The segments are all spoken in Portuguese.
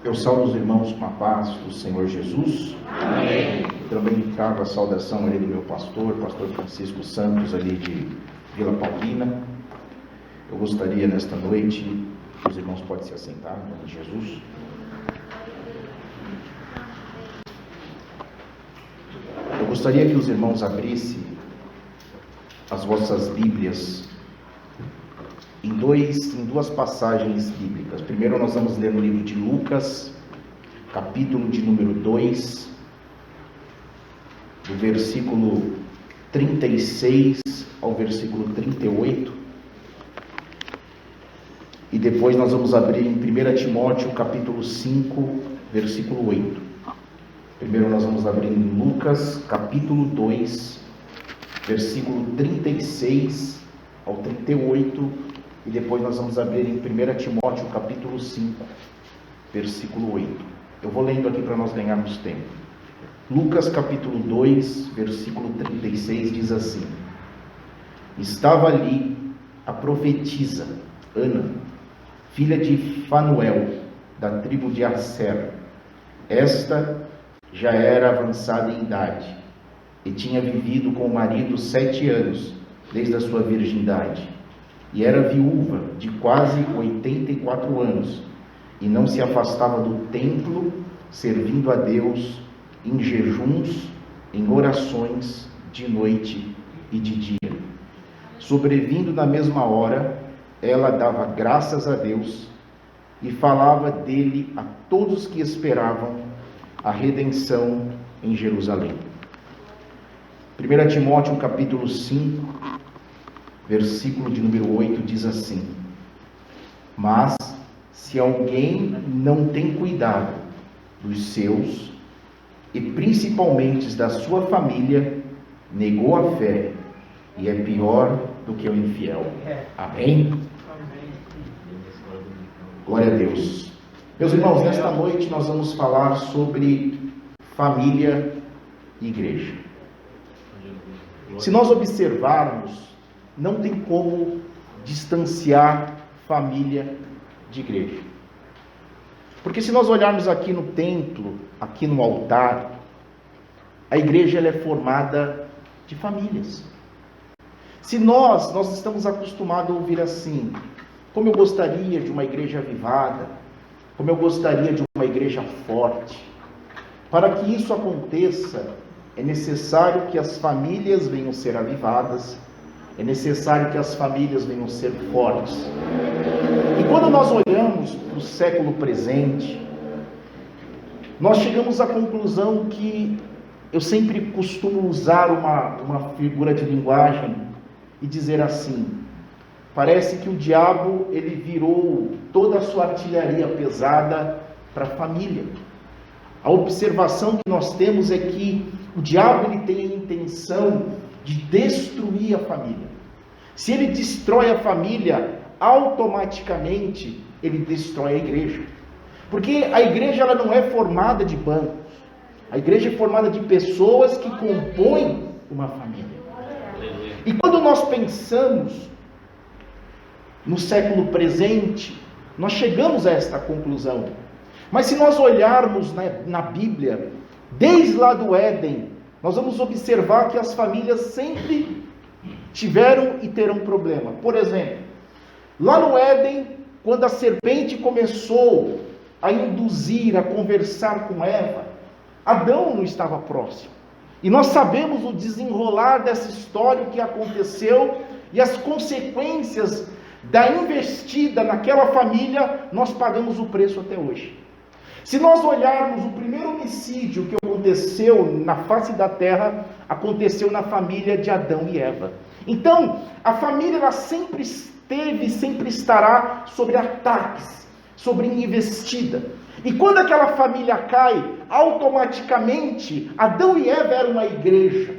Eu saúdo os irmãos com a paz do Senhor Jesus. Amém. Também trago a saudação ali do meu pastor Francisco Santos, ali de Vila Paulina. Eu gostaria nesta noite, os irmãos podem se assentar, em nome de Jesus. Eu gostaria que os irmãos abrissem as vossas Bíblias em duas passagens bíblicas. Primeiro nós vamos ler no livro de Lucas, capítulo de número 2, do versículo 36 ao versículo 38. E depois nós vamos abrir em 1 Timóteo, capítulo 5, versículo 8. Primeiro nós vamos abrir em Lucas, capítulo 2, versículo 36 ao 38. E depois nós vamos abrir em 1 Timóteo, capítulo 5, versículo 8. Eu vou lendo aqui para nós ganharmos tempo. Lucas, capítulo 2, versículo 36, diz assim: Estava ali a profetisa Ana, filha de Fanuel, da tribo de Asser. Esta já era avançada em idade e tinha vivido com o marido 7 anos, desde a sua virgindade. E era viúva de quase 84 anos, e não se afastava do templo, servindo a Deus em jejuns, em orações, de noite e de dia. Sobrevindo na mesma hora, ela dava graças a Deus e falava dele a todos que esperavam a redenção em Jerusalém. 1 Timóteo capítulo 5, versículo de número 8 diz assim: Mas se alguém não tem cuidado dos seus, e principalmente da sua família, negou a fé e é pior do que o infiel. Amém? Glória a Deus. Meus irmãos, nesta noite nós vamos falar sobre família e igreja. Se nós observarmos, não tem como distanciar família de igreja. Porque se nós olharmos aqui no templo, aqui no altar, a igreja ela é formada de famílias. Se nós estamos acostumados a ouvir assim: como eu gostaria de uma igreja avivada, como eu gostaria de uma igreja forte. Para que isso aconteça, é necessário que as famílias venham ser avivadas, é necessário que as famílias venham ser fortes. E quando nós olhamos para o século presente, nós chegamos à conclusão que eu sempre costumo usar uma figura de linguagem e dizer assim: parece que o diabo ele virou toda a sua artilharia pesada para a família. A observação que nós temos é que o diabo ele tem a intenção de destruir a família. Se ele destrói a família, automaticamente ele destrói a igreja. Porque a igreja ela não é formada de bancos. A igreja é formada de pessoas que compõem uma família. E quando nós pensamos no século presente, nós chegamos a esta conclusão. Mas se nós olharmos na Bíblia, desde lá do Éden, nós vamos observar que as famílias sempre tiveram e terão problema. Por exemplo, lá no Éden, quando a serpente começou a induzir, a conversar com Eva, Adão não estava próximo. E nós sabemos o desenrolar dessa história, o que aconteceu e as consequências da investida naquela família, nós pagamos o preço até hoje. Se nós olharmos o primeiro homicídio que aconteceu na face da terra, aconteceu na família de Adão e Eva. Então, a família ela sempre esteve e sempre estará sobre ataques, sobre investida. E quando aquela família cai, automaticamente Adão e Eva eram uma igreja.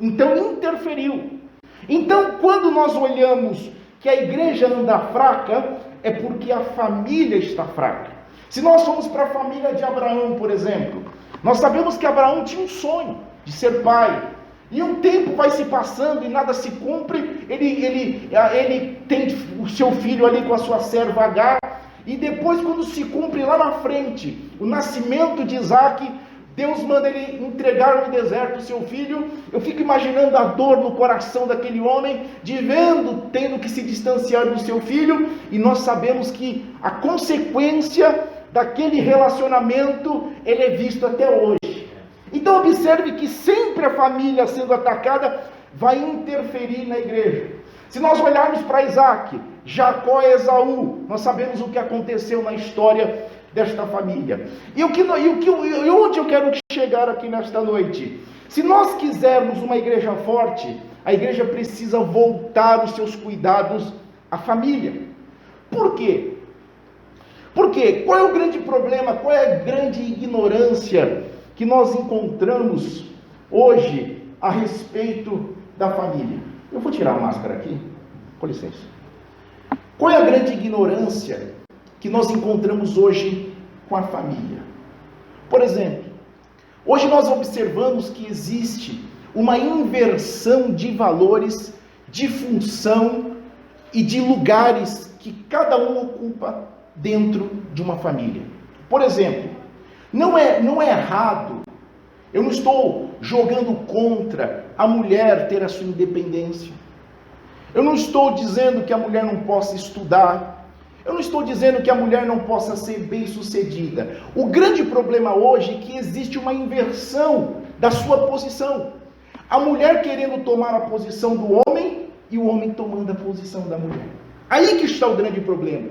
Então interferiu. Então, quando nós olhamos que a igreja anda fraca, é porque a família está fraca. Se nós formos para a família de Abraão, por exemplo, nós sabemos que Abraão tinha um sonho de ser pai. E um tempo vai se passando e nada se cumpre. Ele tem o seu filho ali com a sua serva Agar. e depois, quando se cumpre lá na frente o nascimento de Isaac, Deus manda ele entregar no deserto o seu filho. Eu fico imaginando a dor no coração daquele homem, tendo que se distanciar do seu filho, e nós sabemos que a consequência daquele relacionamento, ele é visto até hoje. Então observe que sempre a família sendo atacada vai interferir na igreja. Se nós olharmos para Isaac, Jacó e Esaú, nós sabemos o que aconteceu na história desta família. E onde eu quero chegar aqui nesta noite? Se nós quisermos uma igreja forte, a igreja precisa voltar os seus cuidados à família. Por quê? Porque qual é o grande problema, qual é a grande ignorância que nós encontramos hoje a respeito da família? Eu vou tirar a máscara aqui, com licença. Qual é a grande ignorância que nós encontramos hoje com a família? Por exemplo, hoje nós observamos que existe uma inversão de valores, de função e de lugares que cada um ocupa dentro de uma família. Por exemplo, não é errado, eu não estou jogando contra a mulher ter a sua independência. Eu não estou dizendo que a mulher não possa estudar. Eu não estou dizendo que a mulher não possa ser bem-sucedida. O grande problema hoje é que existe uma inversão da sua posição. A mulher querendo tomar a posição do homem e o homem tomando a posição da mulher. Aí que está o grande problema.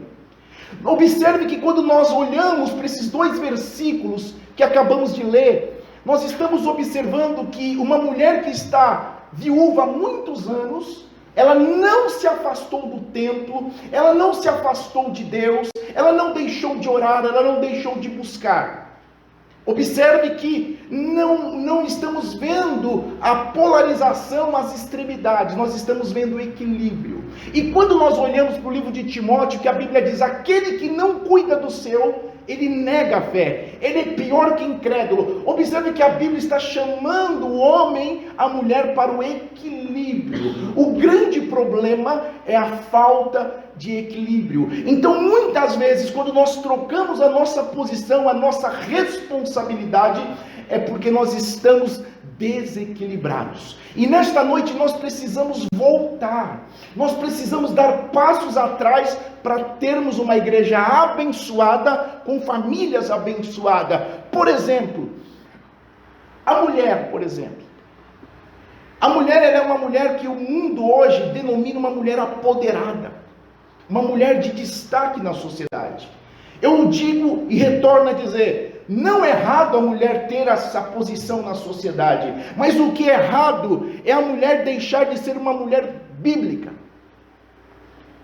Observe que quando nós olhamos para esses dois versículos que acabamos de ler, nós estamos observando que uma mulher que está viúva há muitos anos, ela não se afastou do templo, ela não se afastou de Deus, ela não deixou de orar, ela não deixou de buscar. Observe que não estamos vendo a polarização, as extremidades, nós estamos vendo o equilíbrio. E quando nós olhamos para o livro de Timóteo, que a Bíblia diz, aquele que não cuida do seu, ele nega a fé, ele é pior que incrédulo. Observe que a Bíblia está chamando o homem, a mulher para o equilíbrio. O grande problema é a falta de equilíbrio. Então muitas vezes quando nós trocamos a nossa posição, a nossa responsabilidade, é porque nós estamos desequilibrados. E nesta noite nós precisamos voltar, nós precisamos dar passos atrás para termos uma igreja abençoada, com famílias abençoadas. Por exemplo, a mulher, ela é uma mulher que o mundo hoje denomina uma mulher apoderada, uma mulher de destaque na sociedade. Eu digo e retorno a dizer, não é errado a mulher ter essa posição na sociedade, mas o que é errado é a mulher deixar de ser uma mulher bíblica.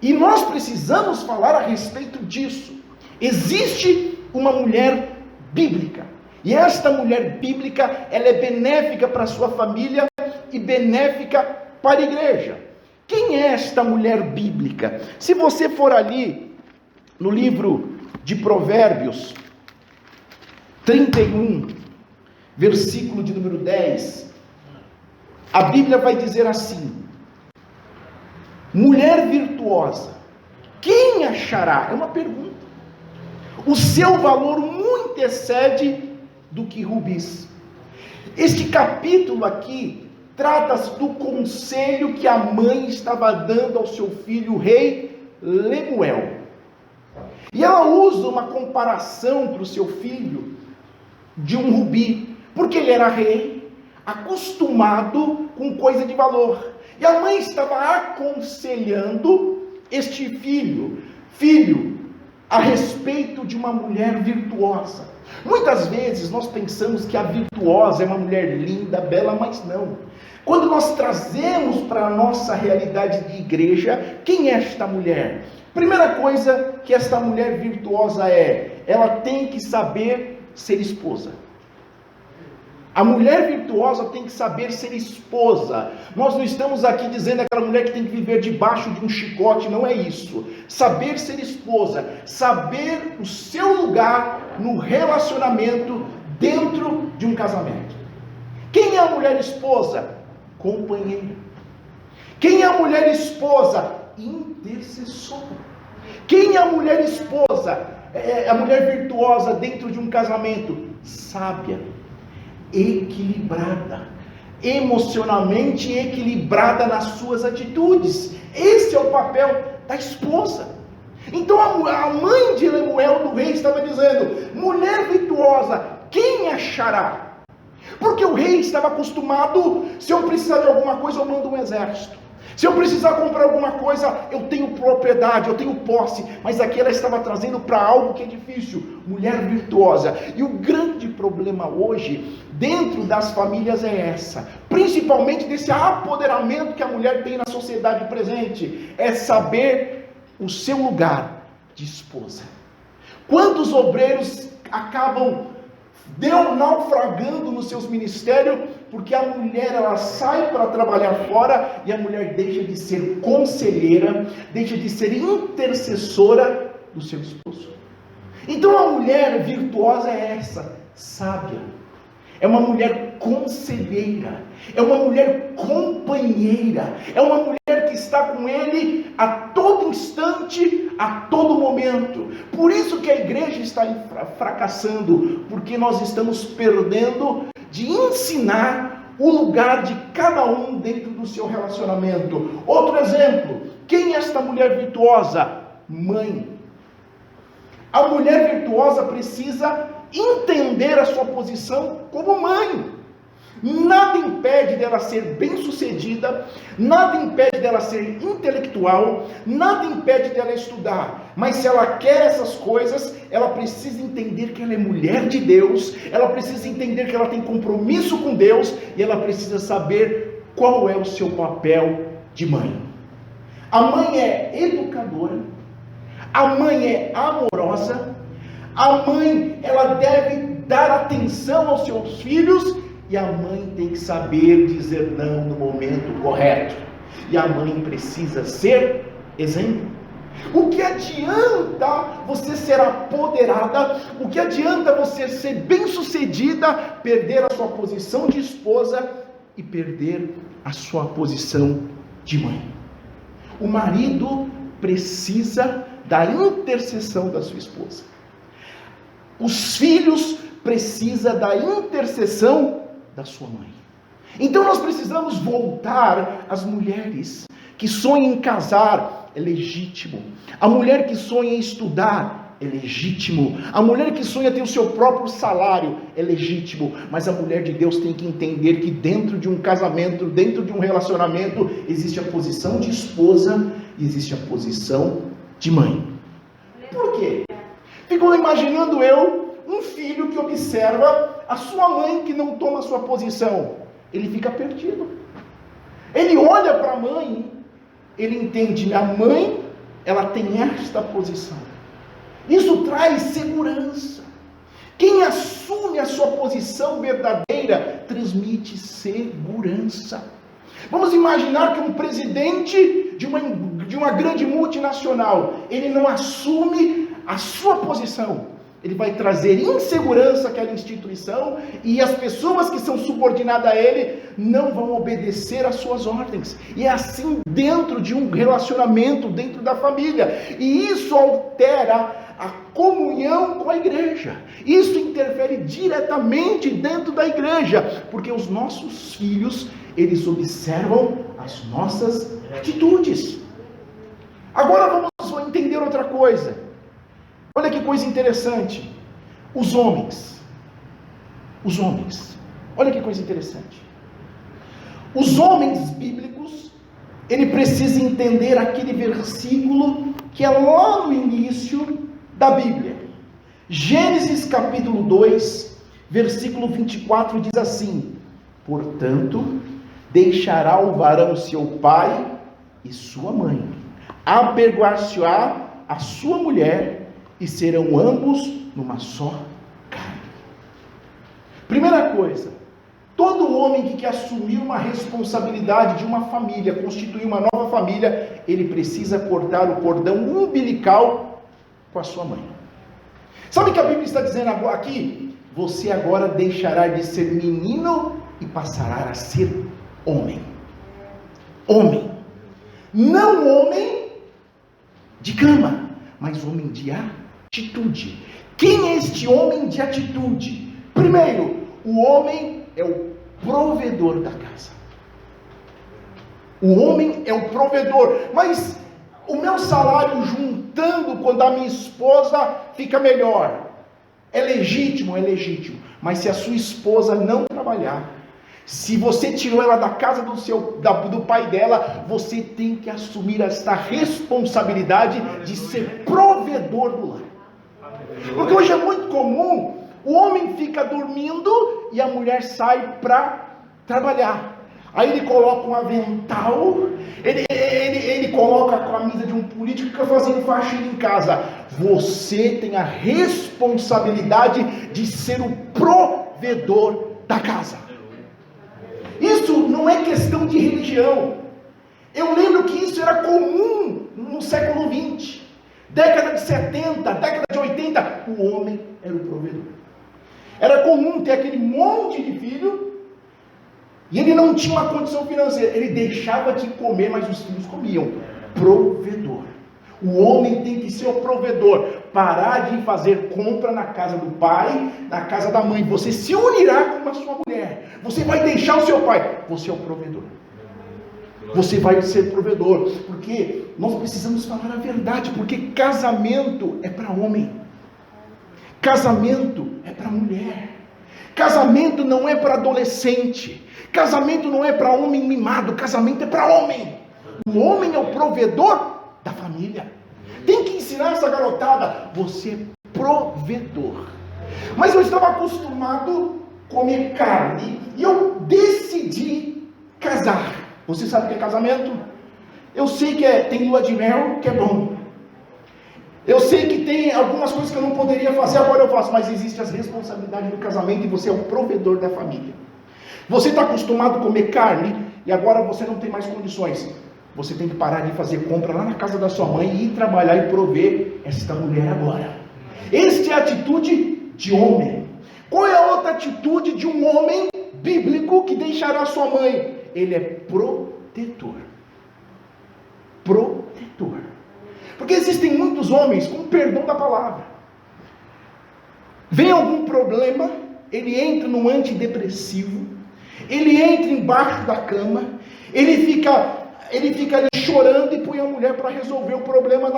E nós precisamos falar a respeito disso. Existe uma mulher bíblica, e esta mulher bíblica, ela é benéfica para a sua família e benéfica para a igreja. Quem é esta mulher bíblica? Se você for ali no livro de Provérbios 31, versículo de número 10, a Bíblia vai dizer assim: mulher virtuosa, quem achará? É uma pergunta. O seu valor muito excede do que rubis. Este capítulo aqui trata-se do conselho que a mãe estava dando ao seu filho, o rei Lemuel. E ela usa uma comparação para o seu filho de um rubi, porque ele era rei, acostumado com coisa de valor. E a mãe estava aconselhando este filho, a respeito de uma mulher virtuosa. Muitas vezes nós pensamos que a virtuosa é uma mulher linda, bela, mas não. Quando nós trazemos para a nossa realidade de igreja, quem é esta mulher? Primeira coisa que esta mulher virtuosa ela tem que saber ser esposa. A mulher virtuosa tem que saber ser esposa. Nós não estamos aqui dizendo aquela mulher que tem que viver debaixo de um chicote, não é isso. Saber ser esposa, saber o seu lugar no relacionamento dentro de um casamento. Quem é a mulher esposa? Companheira. Quem é a mulher esposa? Intercessora. Quem é a mulher esposa? É a mulher virtuosa dentro de um casamento? Sábia, equilibrada, emocionalmente equilibrada nas suas atitudes. Esse é o papel da esposa. Então a mãe de Lemuel do rei estava dizendo: mulher virtuosa, quem achará? Porque o rei estava acostumado: se eu precisar de alguma coisa, eu mando um exército. Se eu precisar comprar alguma coisa, eu tenho propriedade, eu tenho posse. Mas aqui ela estava trazendo para algo que é difícil: mulher virtuosa. E o grande problema hoje, dentro das famílias, é essa. Principalmente desse apoderamento que a mulher tem na sociedade presente. É saber o seu lugar de esposa. Quantos obreiros acabam naufragando nos seus ministérios, porque a mulher, ela sai para trabalhar fora, e a mulher deixa de ser conselheira, deixa de ser intercessora do seu esposo. Então a mulher virtuosa é essa, sábia, é uma mulher conselheira, é uma mulher companheira, é uma mulher que está com ele a todo instante, a todo momento. Por isso que a igreja está fracassando, porque nós estamos perdendo de ensinar o lugar de cada um dentro do seu relacionamento. Outro exemplo: quem é esta mulher virtuosa? Mãe. A mulher virtuosa precisa entender a sua posição como mãe. Nada impede dela ser bem-sucedida, nada impede dela ser intelectual, nada impede dela estudar. Mas se ela quer essas coisas, ela precisa entender que ela é mulher de Deus, ela precisa entender que ela tem compromisso com Deus, e ela precisa saber qual é o seu papel de mãe. A mãe é educadora, a mãe é amorosa, a mãe, ela deve dar atenção aos seus filhos, e a mãe tem que saber dizer não no momento correto. E a mãe precisa ser exemplo. O que adianta você ser apoderada? O que adianta você ser bem-sucedida, perder a sua posição de esposa e perder a sua posição de mãe? O marido precisa da intercessão da sua esposa. Os filhos precisam da intercessão da sua mãe. Então nós precisamos voltar às mulheres que sonham em casar. É legítimo. A mulher que sonha em estudar é legítimo. A mulher que sonha ter o seu próprio salário é legítimo. Mas a mulher de Deus tem que entender que dentro de um casamento, dentro de um relacionamento, existe a posição de esposa e existe a posição de mãe. Por quê? Fico imaginando um filho que observa a sua mãe que não toma a sua posição. Ele fica perdido. Ele olha para a mãe, ele entende: minha mãe, ela tem esta posição. Isso traz segurança. Quem assume a sua posição verdadeira transmite segurança. Vamos imaginar que um presidente de uma grande multinacional, ele não assume a sua posição. Ele vai trazer insegurança àquela instituição, e as pessoas que são subordinadas a ele não vão obedecer às suas ordens. E é assim dentro de um relacionamento, dentro da família. E isso altera a comunhão com a igreja. Isso interfere diretamente dentro da igreja, porque os nossos filhos, eles observam as nossas atitudes. Agora vamos entender outra coisa. Olha que coisa interessante. Os homens. Olha que coisa interessante. Os homens bíblicos, ele precisa entender aquele versículo que é lá no início da Bíblia. Gênesis capítulo 2, versículo 24 diz assim: portanto, deixará o varão seu pai e sua mãe, apegar-se-á a sua mulher, e serão ambos numa só carne. Primeira coisa, todo homem que quer assumir uma responsabilidade de uma família, constituir uma nova família, ele precisa cortar o cordão umbilical com a sua mãe. Sabe o que a Bíblia está dizendo aqui? Você agora deixará de ser menino e passará a ser homem. Homem. Não homem de cama. mas homem de atitude. Quem é este homem de atitude? Primeiro, o homem é o provedor da casa. O homem é o provedor. Mas o meu salário juntando quando a minha esposa fica melhor. É legítimo, é legítimo. Mas se a sua esposa não trabalhar, se você tirou ela da casa do pai dela, você tem que assumir esta responsabilidade de ser provedor do lar. Porque hoje é muito comum, o homem fica dormindo e a mulher sai para trabalhar. Aí ele coloca um avental, ele coloca a camisa de um político que fica fazendo faxina em casa. Você tem a responsabilidade de ser o provedor da casa. Isso não é questão de religião. Eu lembro que isso era comum no século XX. Década de 70, década de 80, o homem era o provedor. Era comum ter aquele monte de filho e ele não tinha uma condição financeira. Ele deixava de comer, mas os filhos comiam. Provedor. O homem tem que ser o provedor. Parar de fazer compra na casa do pai, na casa da mãe. Você se unirá com a sua mulher. Você vai deixar o seu pai. Você é o provedor. Você vai ser provedor. Porque nós precisamos falar a verdade. Porque casamento é para homem. Casamento é para mulher. Casamento não é para adolescente. Casamento não é para homem mimado. Casamento é para homem. O homem é o provedor da família. Tem que ensinar essa garotada. Você é provedor. Mas eu estava acostumado a comer carne e eu decidi casar. Você sabe o que é casamento? Eu sei que tem lua de mel, que é bom. Eu sei que tem algumas coisas que eu não poderia fazer, agora eu faço. Mas existe as responsabilidades do casamento e você é o provedor da família. Você está acostumado a comer carne e agora você não tem mais condições. Você tem que parar de fazer compra lá na casa da sua mãe e ir trabalhar e prover esta mulher agora. Esta é a atitude de homem. Qual é a outra atitude de um homem bíblico que deixará sua mãe? Ele é protetor. Protetor. Porque existem muitos homens, com perdão da palavra, vem algum problema, ele entra num antidepressivo, ele entra embaixo da cama, ele fica ali chorando e põe a mulher para resolver o problema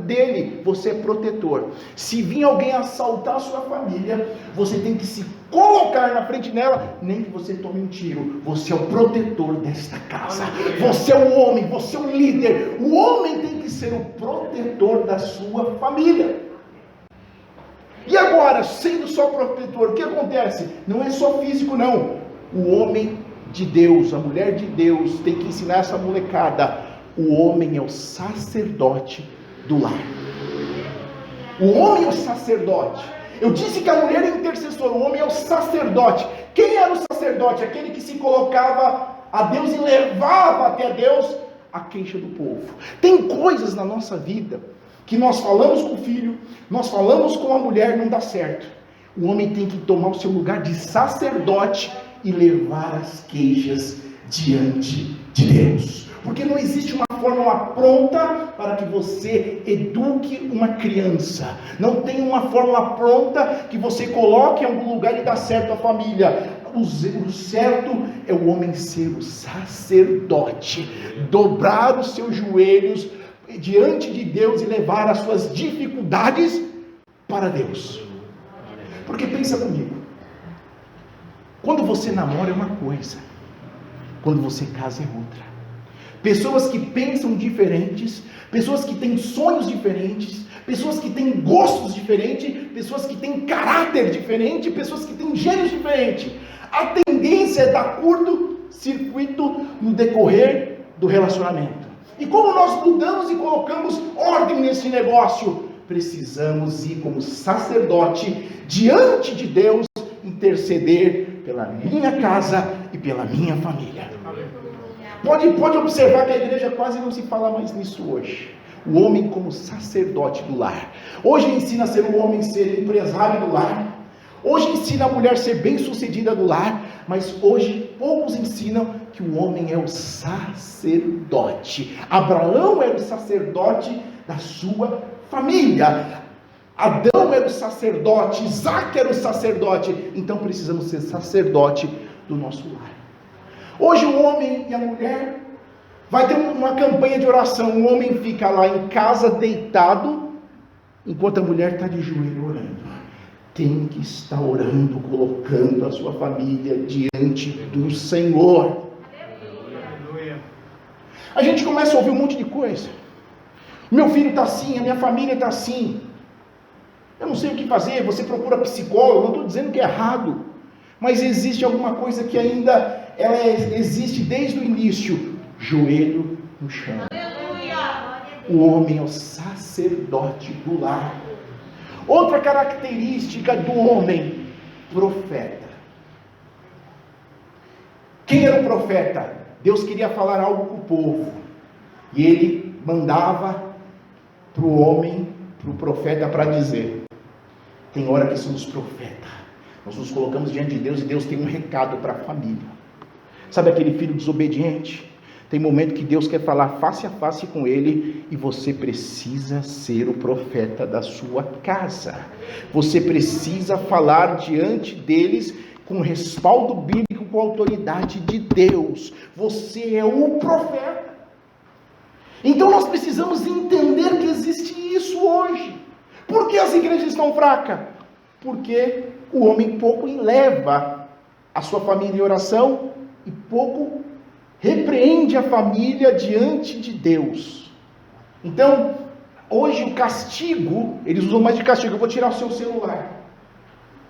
dele. Você é protetor. Se vir alguém assaltar a sua família, você tem que se colocar na frente dela, nem que você tome um tiro. Você é o protetor desta casa. Você é o homem, você é o líder. O homem tem que ser o protetor da sua família. E agora, sendo só protetor, o que acontece? Não é só físico, não. O homem de Deus, a mulher de Deus, tem que ensinar essa molecada. O homem é o sacerdote do lar. O homem é o sacerdote. Eu disse que a mulher é intercessora, o homem é o sacerdote. Quem era o sacerdote? Aquele que se colocava a Deus e levava até Deus a queixa do povo. Tem coisas na nossa vida que nós falamos com o filho, nós falamos com a mulher, não dá certo. O homem tem que tomar o seu lugar de sacerdote e levar as queixas diante de Deus. Porque não existe uma fórmula pronta para que você eduque uma criança. Não tem uma fórmula pronta que você coloque em algum lugar e dá certo a família. O certo é o homem ser o sacerdote, dobrar os seus joelhos diante de Deus e levar as suas dificuldades para Deus. Porque pensa comigo, quando você namora é uma coisa, quando você casa é outra. Pessoas que pensam diferentes, pessoas que têm sonhos diferentes, pessoas que têm gostos diferentes, pessoas que têm caráter diferente, pessoas que têm gênios diferentes. A tendência é dar curto-circuito no decorrer do relacionamento. E como nós mudamos e colocamos ordem nesse negócio, precisamos ir como sacerdote diante de Deus, interceder pela minha casa e pela minha família. Pode observar que a igreja quase não se fala mais nisso hoje. O homem como sacerdote do lar. Hoje ensina a ser um homem, ser empresário do lar. Hoje ensina a mulher ser bem-sucedida do lar. Mas hoje poucos ensinam que o homem é o sacerdote. Abraão era o sacerdote da sua família. Adão era o sacerdote, Isaac era o sacerdote, então precisamos ser sacerdote do nosso lar. Hoje o homem e a mulher vai ter uma campanha de oração. O homem fica lá em casa deitado, enquanto a mulher está de joelho orando. Tem que estar orando, colocando a sua família diante do Senhor. A gente começa a ouvir um monte de coisa. Meu filho está assim, a minha família está assim. Eu não sei o que fazer. Você procura psicólogo, não estou dizendo que é errado, mas existe alguma coisa que ainda existe desde o início. Joelho no chão. O homem é o sacerdote do lar. Outra característica do homem, profeta. Quem era o profeta? Deus queria falar algo com o povo, e ele mandava para o homem, para o profeta, para dizer. Tem hora que somos profeta, nós nos colocamos diante de Deus, e Deus tem um recado para a família. Sabe aquele filho desobediente? Tem momento que Deus quer falar face a face com ele, e você precisa ser o profeta da sua casa. Você precisa falar diante deles com respaldo bíblico, com a autoridade de Deus. Você é o profeta. Então nós precisamos entender que existe isso hoje. Por que as igrejas estão fracas? Porque o homem pouco eleva a sua família em oração e pouco repreende a família diante de Deus. Então, hoje o castigo, eles usam mais de castigo. Eu vou tirar o seu celular,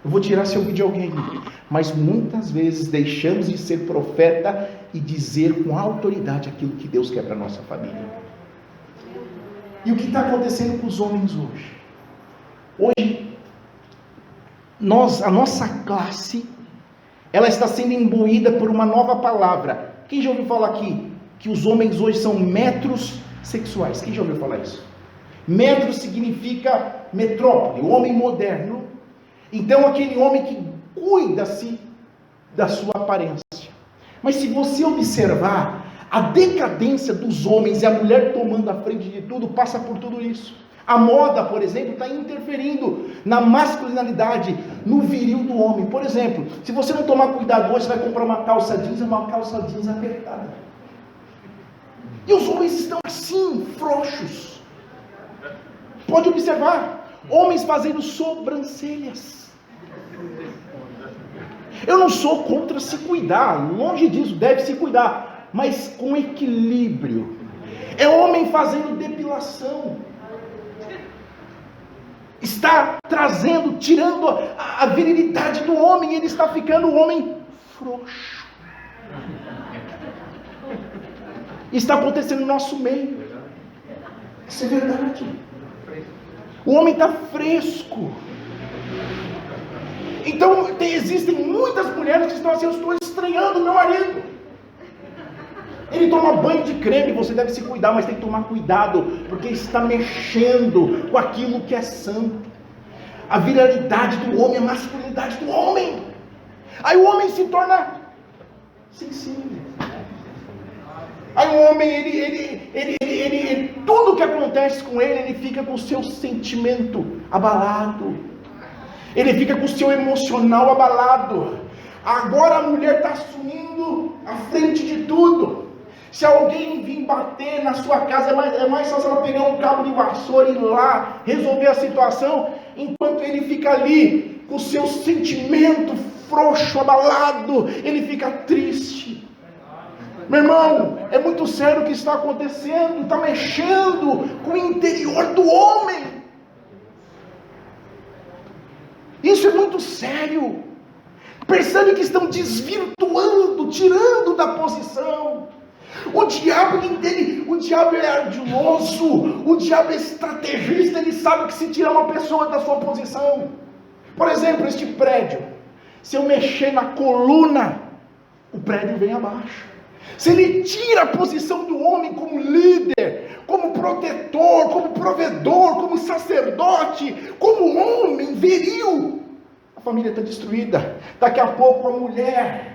eu vou tirar seu videogame. Mas muitas vezes deixamos de ser profeta e dizer com autoridade aquilo que Deus quer para a nossa família. E o que está acontecendo com os homens hoje? Hoje, a nossa classe, ela está sendo imbuída por uma nova palavra. Quem já ouviu falar aqui que os homens hoje são metros sexuais? Quem já ouviu falar isso? Metro significa metrópole, o homem moderno. Então aquele homem que cuida-se da sua aparência. Mas se você observar, a decadência dos homens e a mulher tomando a frente de tudo, passa por tudo isso. A moda, por exemplo, está interferindo na masculinidade, no viril do homem. Por exemplo, se você não tomar cuidado hoje, você vai comprar uma calça jeans apertada. E os homens estão assim, frouxos. Pode observar, homens fazendo sobrancelhas. Eu não sou contra se cuidar, longe disso, deve se cuidar, mas com equilíbrio. É homem fazendo depilação. Está trazendo, tirando a virilidade do homem, ele está ficando um homem frouxo. Está acontecendo no nosso meio. Isso é verdade. O homem está fresco. Então existem muitas mulheres que estão assim, eu estou estranhando meu marido. Ele toma banho de creme, você deve se cuidar, mas tem que tomar cuidado, porque está mexendo com aquilo que é santo. A virilidade do homem, a masculinidade do homem. Aí o homem se torna sensível. Aí o homem, ele tudo que acontece com ele fica com o seu sentimento abalado. Ele fica com o seu emocional abalado. Agora a mulher está assumindo a frente de tudo. Se alguém vir bater na sua casa, é mais fácil ela pegar um cabo de vassoura e ir lá resolver a situação, enquanto ele fica ali com o seu sentimento frouxo, abalado, ele fica triste. Meu irmão, é muito sério o que está acontecendo, está mexendo com o interior do homem. Isso é muito sério. Percebe que estão desvirtuando, tirando da posição. O diabo é ardiloso, o diabo é estrategista, ele sabe que se tirar uma pessoa da sua posição. Por exemplo, este prédio, se eu mexer na coluna, o prédio vem abaixo. Se ele tira a posição do homem como líder, como protetor, como provedor, como sacerdote, como homem viril, a família está destruída. Daqui a pouco a mulher,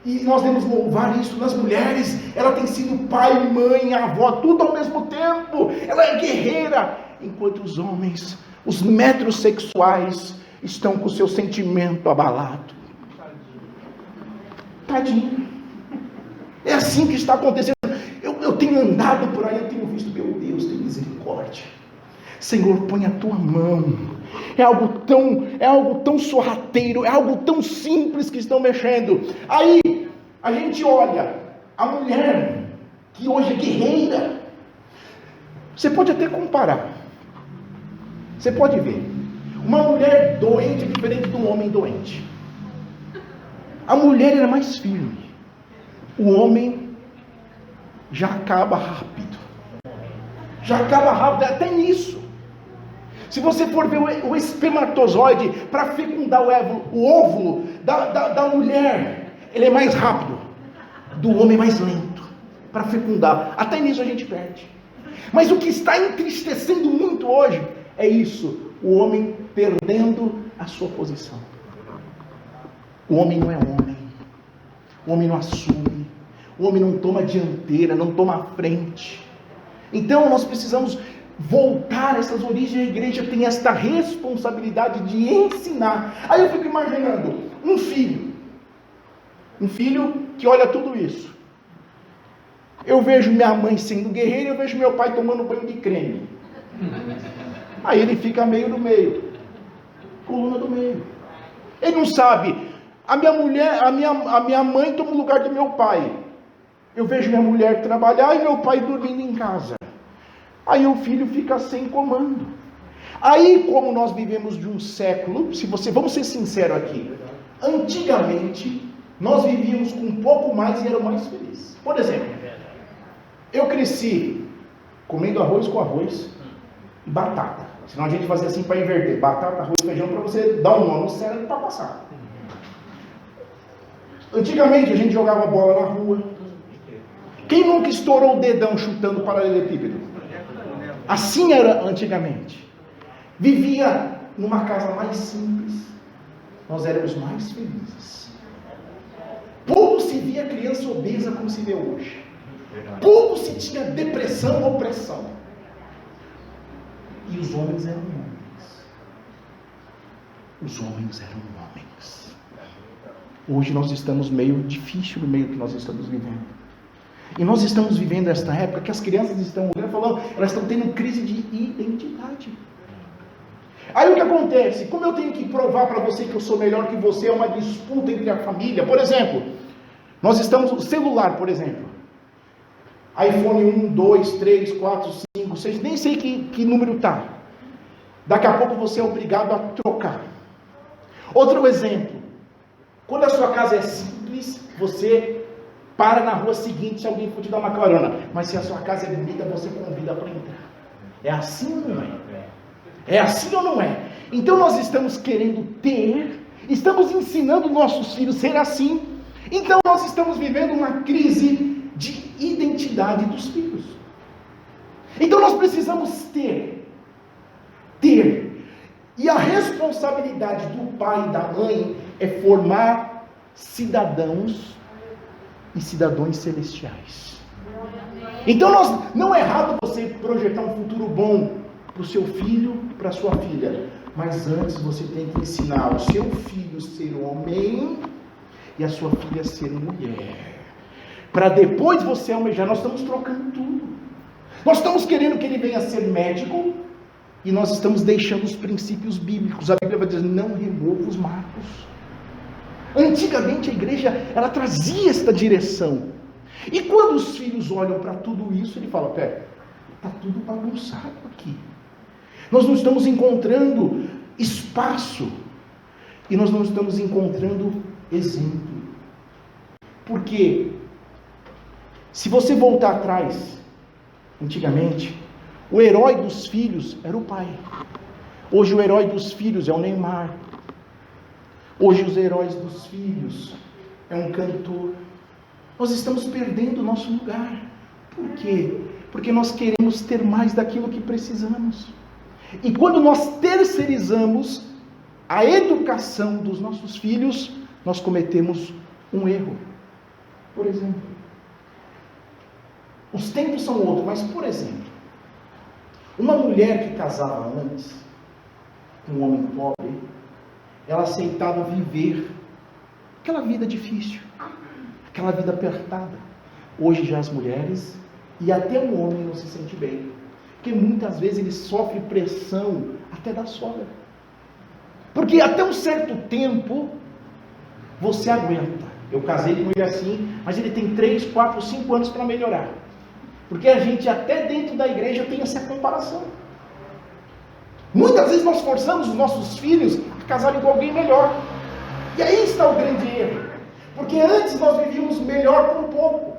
e nós devemos louvar isso nas mulheres, ela tem sido pai, mãe, avó, tudo ao mesmo tempo. Ela é guerreira, enquanto os homens, os metrosexuais, estão com o seu sentimento abalado. Tadinho. É assim que está acontecendo. Eu tenho andado por aí, eu tenho visto, meu Deus, tem misericórdia. Senhor, põe a tua mão. É algo tão sorrateiro, é algo tão simples que estão mexendo. Aí, a gente olha, a mulher, que hoje é guerreira, você pode até comparar. Você pode ver. Uma mulher doente é diferente de um homem doente. A mulher é mais firme. O homem já acaba rápido. Até nisso. Se você for ver o espermatozoide para fecundar o óvulo da mulher, ele é mais rápido. Do homem mais lento para fecundar. Até nisso a gente perde. Mas o que está entristecendo muito hoje é isso. O homem perdendo a sua posição. O homem não é homem. O homem não assume. O homem não toma dianteira, não toma frente. Então nós precisamos voltar a essas origens. A igreja tem esta responsabilidade de ensinar. Aí eu fico imaginando um filho que olha tudo isso. Eu vejo minha mãe sendo guerreira, eu vejo meu pai tomando banho de creme. Aí ele fica meio no meio, coluna do meio. Ele não sabe. A minha mãe toma o lugar do meu pai. Eu vejo minha mulher trabalhar e meu pai dormindo em casa. Aí o filho fica sem comando. Aí, como nós vivemos de um século, vamos ser sinceros aqui, antigamente nós vivíamos com um pouco mais e eram mais felizes. Por exemplo, eu cresci comendo arroz com arroz e batata. Senão a gente fazia assim para inverter: batata, arroz e feijão, para você dar um nó no cérebro para passar. Antigamente a gente jogava bola na rua. Quem nunca estourou o dedão chutando paralelepípedo? Assim era antigamente. Vivia numa casa mais simples. Nós éramos mais felizes. Pouco se via criança obesa como se vê hoje. Pouco se tinha depressão ou opressão. E os homens eram homens. Os homens eram homens. Hoje nós estamos meio difícil no meio que nós estamos vivendo. E nós estamos vivendo esta época que as crianças estão olhando, falando, elas estão tendo crise de identidade. Aí o que acontece? Como eu tenho que provar para você que eu sou melhor que você, é uma disputa entre a família. Por exemplo, nós estamos, o celular, por exemplo, iPhone 1, 2, 3, 4, 5, 6, nem sei que número está. Daqui a pouco você é obrigado a trocar. Outro exemplo, quando a sua casa é simples, você para na rua seguinte se alguém for te dar uma carona. Mas se a sua casa é bonita, você convida para entrar. É assim ou não é? É assim ou não é? Então nós estamos querendo estamos ensinando nossos filhos a ser assim. Então nós estamos vivendo uma crise de identidade dos filhos. Então nós precisamos ter. E a responsabilidade do pai e da mãe é formar cidadãos e cidadãos celestiais. Então não é errado você projetar um futuro bom para o seu filho, para a sua filha, mas antes você tem que ensinar o seu filho a ser homem e a sua filha a ser mulher, para depois você almejar. Nós estamos trocando tudo. Nós estamos querendo que ele venha ser médico e nós estamos deixando os princípios bíblicos. A Bíblia vai dizer: não remova os marcos. Antigamente a igreja, ela trazia esta direção. E quando os filhos olham para tudo isso, ele fala: pera, está tudo bagunçado aqui. Nós não estamos encontrando espaço. E nós não estamos encontrando exemplo. Porque, se você voltar atrás, antigamente, o herói dos filhos era o pai. Hoje o herói dos filhos é o Neymar. Hoje os heróis dos filhos é um cantor. Nós estamos perdendo o nosso lugar. Por quê? Porque nós queremos ter mais daquilo que precisamos. E quando nós terceirizamos a educação dos nossos filhos, nós cometemos um erro. Por exemplo, os tempos são outros, mas por exemplo, Uma mulher que casava antes com um homem pobre, ela aceitava viver aquela vida difícil, aquela vida apertada. Hoje já as mulheres e até o homem não se sente bem, porque muitas vezes ele sofre pressão até da sogra, porque até um certo tempo você aguenta. Eu casei com ele assim, mas ele tem 3, 4, 5 anos para melhorar, porque a gente até dentro da igreja tem essa comparação. Muitas vezes nós forçamos os nossos filhos a casarem com alguém melhor, e aí está o grande erro, porque antes nós vivíamos melhor com pouco.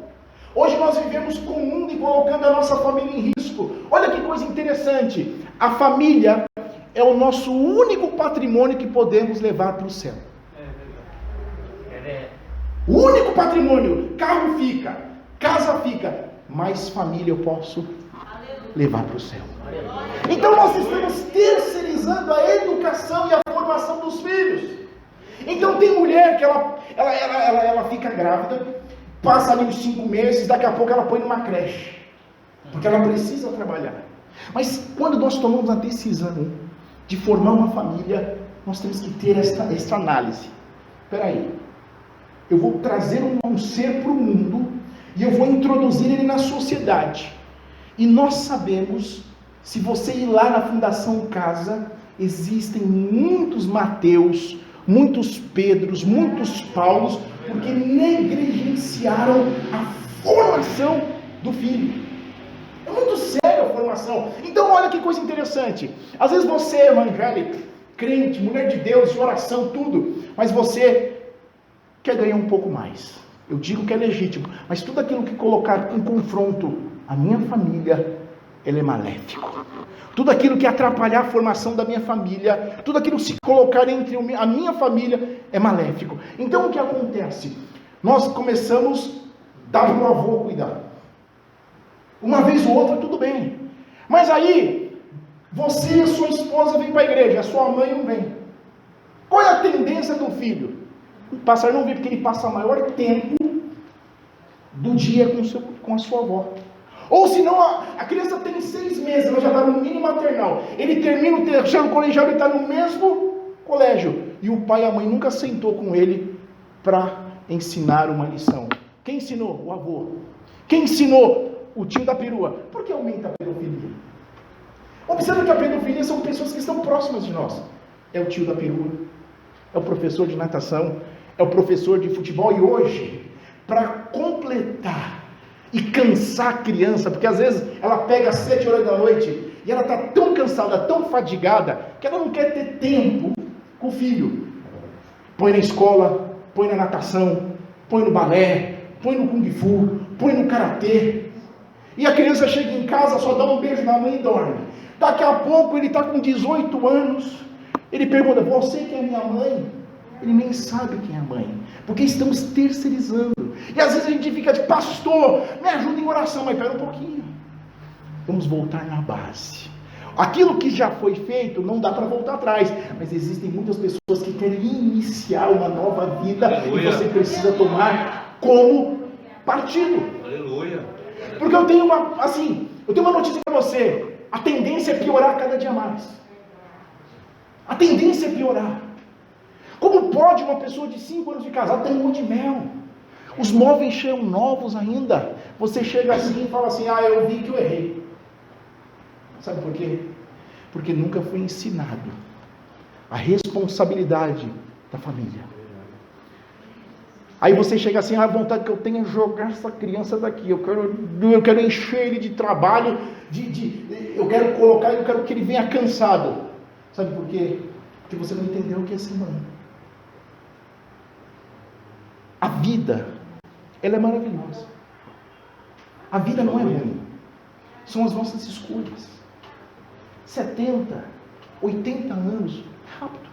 Hoje nós vivemos com o mundo e colocando a nossa família em risco. Olha que coisa interessante. A família é o nosso único patrimônio que podemos levar para o céu. O único patrimônio. Carro fica, casa fica, mas família eu posso levar para o céu. Então nós estamos terceirizando a educação e a formação dos filhos. Então tem mulher que ela fica grávida, passa ali uns 5 meses, daqui a pouco ela põe numa creche, porque ela precisa trabalhar. Mas quando nós tomamos a decisão de formar uma família, nós temos que ter esta análise. Espera aí, eu vou trazer um ser para o mundo e eu vou introduzir ele na sociedade. E nós sabemos, se você ir lá na Fundação Casa, existem muitos Mateus, muitos Pedros, muitos Paulos, porque negligenciaram a formação do filho. É muito séria a formação. Então olha que coisa interessante. Às vezes você é evangélico, crente, mulher de Deus, de oração, tudo, mas você quer ganhar um pouco mais. Eu digo que é legítimo, mas tudo aquilo que colocar em confronto a minha família, ele é maléfico. Tudo aquilo que atrapalhar a formação da minha família, tudo aquilo que se colocar entre a minha família é maléfico. Então o que acontece? Nós começamos a dar para o avô cuidar. Uma vez ou outra tudo bem. Mas aí, você e a sua esposa vêm para a igreja, a sua mãe não vem. Qual é a tendência do filho? O pastor não vem, porque ele passa o maior tempo do dia com a sua avó. Ou senão a criança tem 6 meses, ela já está no mini maternal. Ele termina o terceiro colegial, ele está no mesmo colégio. E o pai e a mãe nunca sentou com ele para ensinar uma lição. Quem ensinou? O avô. Quem ensinou? O tio da perua. Por que aumenta a pedofilia? Observe que a pedofilia são pessoas que estão próximas de nós. É o tio da perua, é o professor de natação, é o professor de futebol. E hoje, para completar e cansar a criança, porque às vezes ela pega às 7 horas da noite e ela está tão cansada, tão fadigada, que ela não quer ter tempo com o filho. Põe na escola, põe na natação, põe no balé, põe no kung fu, põe no karatê. E a criança chega em casa, só dá um beijo na mãe e dorme. Daqui a pouco ele está com 18 anos, ele pergunta: você que é minha mãe? Ele nem sabe quem é a mãe, porque estamos terceirizando. E às vezes a gente fica de: pastor, me ajuda em oração. Mas espera um pouquinho, vamos voltar na base. Aquilo que já foi feito não dá para voltar atrás, mas existem muitas pessoas que querem iniciar uma nova vida. Aleluia. E você precisa tomar como partido. Aleluia. Porque eu tenho uma notícia para você: a tendência é piorar cada dia mais. A tendência é piorar. Como pode uma pessoa de 5 anos de casado ter um monte de mel? Os móveis cheiam novos ainda. Você chega assim e fala assim: eu vi que eu errei. Sabe por quê? Porque nunca foi ensinado a responsabilidade da família. Aí você chega assim: a vontade que eu tenho é jogar essa criança daqui. Eu quero encher ele de trabalho, eu quero colocar, eu quero que ele venha cansado. Sabe por quê? Porque você não entendeu o que é ser mãe. A vida, ela é maravilhosa. A vida não é ruim. São as nossas escolhas. 70, 80 anos, rápido.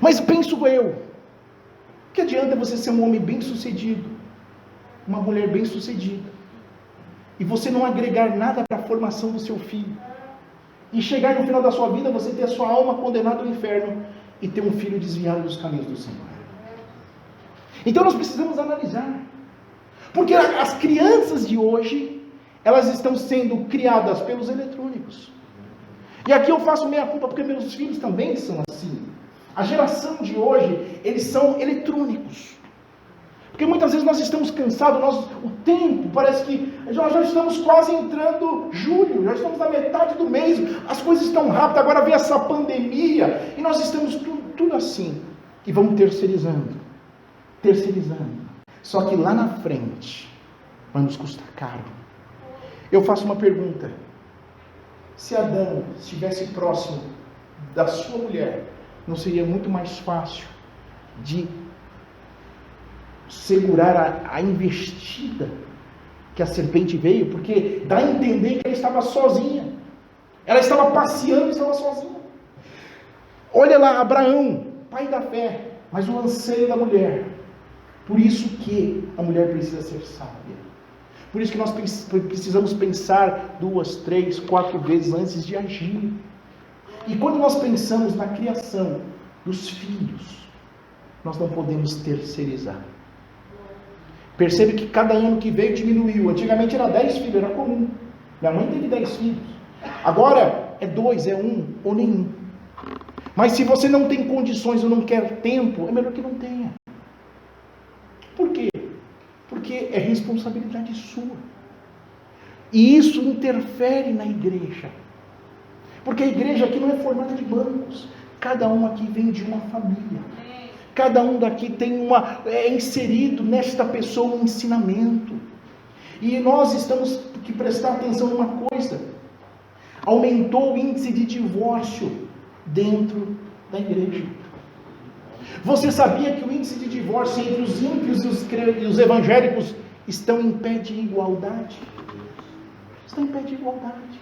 Mas penso eu, que adianta você ser um homem bem sucedido, uma mulher bem sucedida, e você não agregar nada para a formação do seu filho, e chegar no final da sua vida, você ter a sua alma condenada ao inferno, e ter um filho desviado dos caminhos do Senhor. Então nós precisamos analisar, porque as crianças de hoje, elas estão sendo criadas pelos eletrônicos. E aqui eu faço meia culpa porque meus filhos também são assim. A geração de hoje, eles são eletrônicos. Porque muitas vezes nós estamos cansados, o tempo, parece que nós já estamos quase entrando julho, já estamos na metade do mês, as coisas estão rápidas, agora vem essa pandemia, e nós estamos tudo assim. E vamos terceirizando. Só que lá na frente, vai nos custar caro. Eu faço uma pergunta. Se Adão estivesse próximo da sua mulher, não seria muito mais fácil de segurar a investida que a serpente veio? Porque dá a entender que ela estava sozinha. Ela estava passeando e estava sozinha. Olha lá, Abraão, pai da fé, mas o anseio da mulher. Por isso que a mulher precisa ser sábia. Por isso que nós precisamos pensar 2, 3, 4 vezes antes de agir. E quando nós pensamos na criação dos filhos, nós não podemos terceirizar. Percebe que cada ano que veio diminuiu. Antigamente era 10 filhos, era comum. Minha mãe teve 10 filhos. Agora é 2, é 1 ou nenhum. Mas se você não tem condições ou não quer tempo, é melhor que não tenha. Por quê? Porque é responsabilidade sua. E isso interfere na igreja. Porque a igreja aqui não é formada de bancos. Cada um aqui vem de uma família. Cada um daqui é inserido nesta pessoa um ensinamento. E nós temos que prestar atenção numa coisa. Aumentou o índice de divórcio dentro da igreja. Você sabia que o índice de divórcio entre os ímpios e os evangélicos estão em pé de igualdade? Estão em pé de igualdade.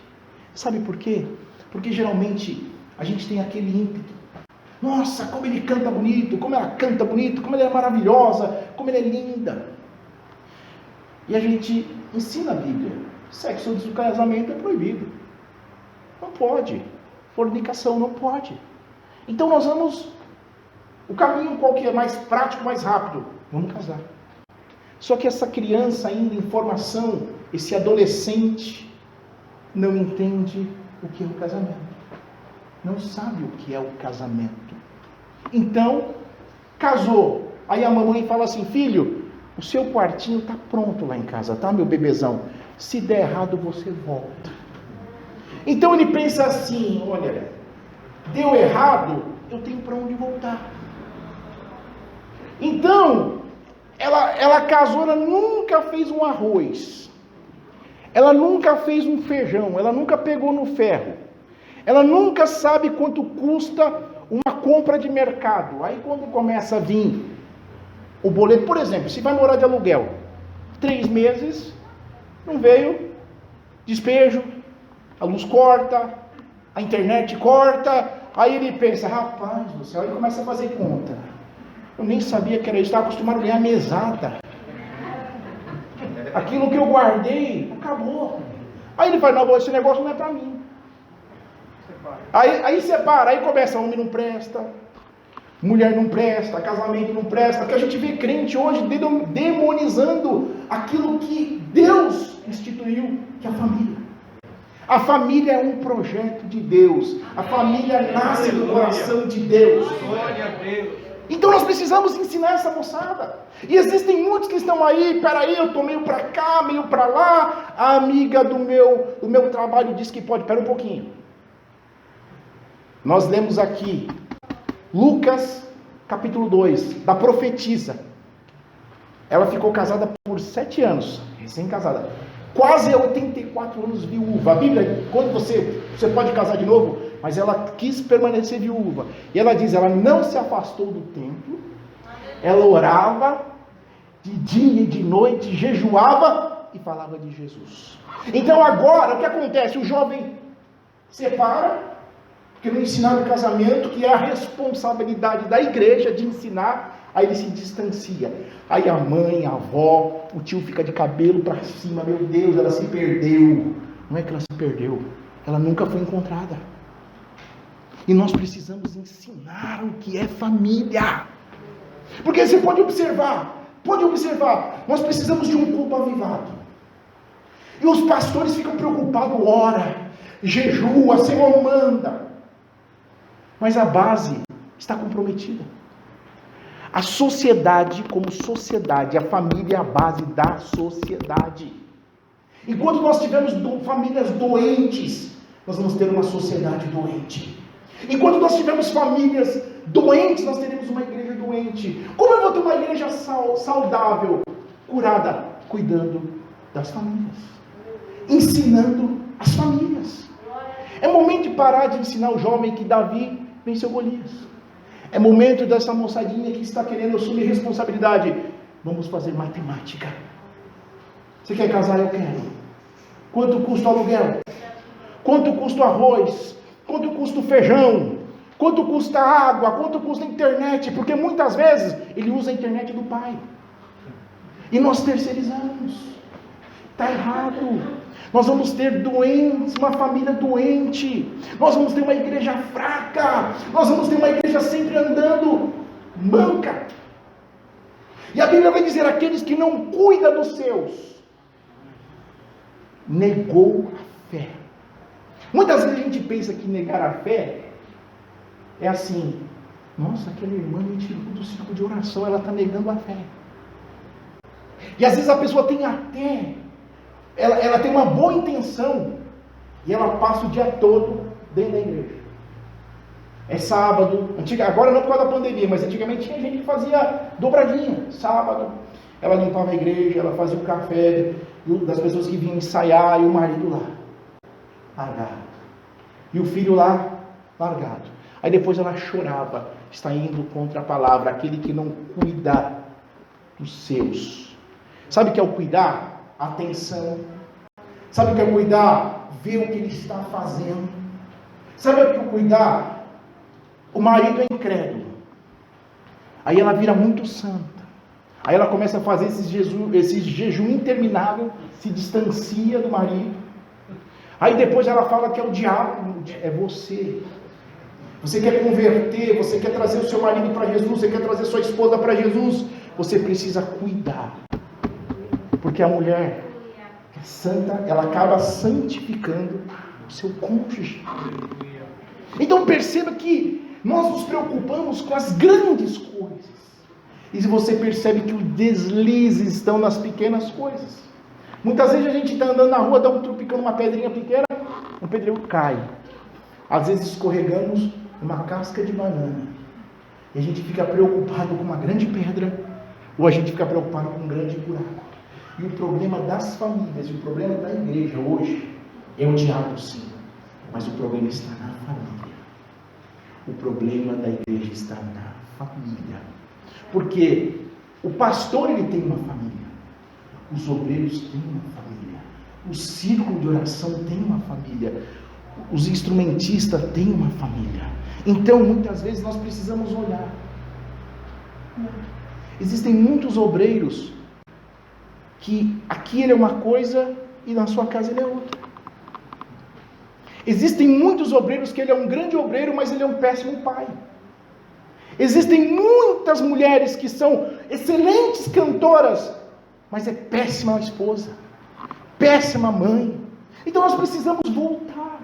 Sabe por quê? Porque geralmente a gente tem aquele ímpeto. Nossa, como ele canta bonito, como ela canta bonito, como ela é maravilhosa, como ela é linda. E a gente ensina a Bíblia. Sexo antes do casamento é proibido. Não pode. Fornicação não pode. Então nós vamos... O caminho qual que é mais prático, mais rápido? Vamos casar. Só que essa criança ainda em formação, esse adolescente, não entende o que é o casamento. Não sabe o que é o casamento. Então, casou. Aí a mamãe fala assim: filho, o seu quartinho está pronto lá em casa, tá, meu bebezão? Se der errado, você volta. Então ele pensa assim: olha, deu errado, eu tenho para onde voltar. Então, ela casou, ela nunca fez um arroz. Ela nunca fez um feijão, ela nunca pegou no ferro. Ela nunca sabe quanto custa uma compra de mercado. Aí quando começa a vir o boleto, por exemplo, se vai morar de aluguel, 3 meses, não veio, despejo, a luz corta, a internet corta, aí ele pensa: rapaz do céu, aí começa a fazer conta. Eu nem sabia que era isso, estava acostumado a ganhar mesada. Aquilo que eu guardei, acabou. Aí ele fala: não, esse negócio não é para mim. Aí separa, aí começa: homem não presta, mulher não presta, casamento não presta. Porque a gente vê crente hoje demonizando aquilo que Deus instituiu, que é a família. A família é um projeto de Deus. A família nasce do coração de Deus. Glória a Deus. Então nós precisamos ensinar essa moçada. E existem muitos que estão aí: peraí, eu estou meio para cá, meio para lá. A amiga do meu trabalho disse que pode. Pera um pouquinho. Nós lemos aqui Lucas capítulo 2, da profetisa. Ela ficou casada por 7 anos, recém-casada, quase 84 anos viúva. A Bíblia, quando você pode casar de novo, mas ela quis permanecer viúva. E ela diz: ela não se afastou do templo, ela orava de dia e de noite, jejuava e falava de Jesus. Então agora, o que acontece? O jovem separa, porque não ensinaram o casamento, que é a responsabilidade da igreja de ensinar. Aí ele se distancia. Aí a mãe, a avó, o tio fica de cabelo para cima: meu Deus, ela se perdeu. Não é que ela se perdeu, ela nunca foi encontrada. E nós precisamos ensinar o que é família. Porque você pode observar, nós precisamos de um culto avivado. E os pastores ficam preocupados, ora, jejua, Senhor manda. Mas a base está comprometida. A sociedade, como sociedade, a família é a base da sociedade. Enquanto nós tivermos famílias doentes, nós vamos ter uma sociedade doente. Enquanto nós tivermos famílias doentes, nós teremos uma igreja doente. Como eu vou ter uma igreja saudável, curada? Cuidando das famílias, ensinando as famílias. É momento de parar de ensinar o jovem que Davi venceu Golias. É momento dessa moçadinha que está querendo assumir responsabilidade. Vamos fazer matemática. Você quer casar? Eu quero. Quanto custa o aluguel? Quanto custa o arroz? Quanto custa o feijão? Quanto custa a água? Quanto custa a internet? Porque muitas vezes ele usa a internet do pai. E nós terceirizamos. Está errado. Nós vamos ter doentes, uma família doente. Nós vamos ter uma igreja fraca. Nós vamos ter uma igreja sempre andando manca. E a Bíblia vai dizer, aqueles que não cuidam dos seus, negou a fé. Muitas vezes a gente pensa que negar a fé é assim, nossa, aquela irmã me tirou do círculo de oração, ela está negando a fé. E às vezes a pessoa tem até, ela tem uma boa intenção, e ela passa o dia todo dentro da igreja. É sábado, agora não por causa da pandemia, mas antigamente tinha gente que fazia dobradinha. Sábado, ela limpava a igreja, ela fazia o café das pessoas que vinham ensaiar, e o marido lá, largado. E o filho lá, largado. Aí depois ela chorava, está indo contra a palavra, aquele que não cuida dos seus. Sabe o que é o cuidar? Atenção. Sabe o que é o cuidar? Ver o que ele está fazendo. Sabe o que é o cuidar? O marido é incrédulo. Aí ela vira muito santa. Aí ela começa a fazer esse jejum interminável, se distancia do marido. Aí depois ela fala que é o diabo, é você. Você quer converter, você quer trazer o seu marido para Jesus, você quer trazer sua esposa para Jesus. Você precisa cuidar. Porque a mulher que é santa, ela acaba santificando o seu cônjuge. Então perceba que nós nos preocupamos com as grandes coisas. E você percebe que os deslizes estão nas pequenas coisas. Muitas vezes a gente está andando na rua, dá um tropicando uma pedrinha pequena, um pedreiro cai. Às vezes escorregamos uma casca de banana. E a gente fica preocupado com uma grande pedra, ou a gente fica preocupado com um grande buraco. E o problema das famílias, e o problema da igreja hoje, é o diabo sim. Mas o problema está na família. O problema da igreja está na família. Porque o pastor, ele tem uma família. Os obreiros têm uma família. O círculo de oração tem uma família. Os instrumentistas têm uma família. Então, muitas vezes, nós precisamos olhar. Existem muitos obreiros que aqui ele é uma coisa e na sua casa ele é outra. Existem muitos obreiros que ele é um grande obreiro, mas ele é um péssimo pai. Existem muitas mulheres que são excelentes cantoras, mas é péssima esposa, péssima mãe. Então nós precisamos voltar.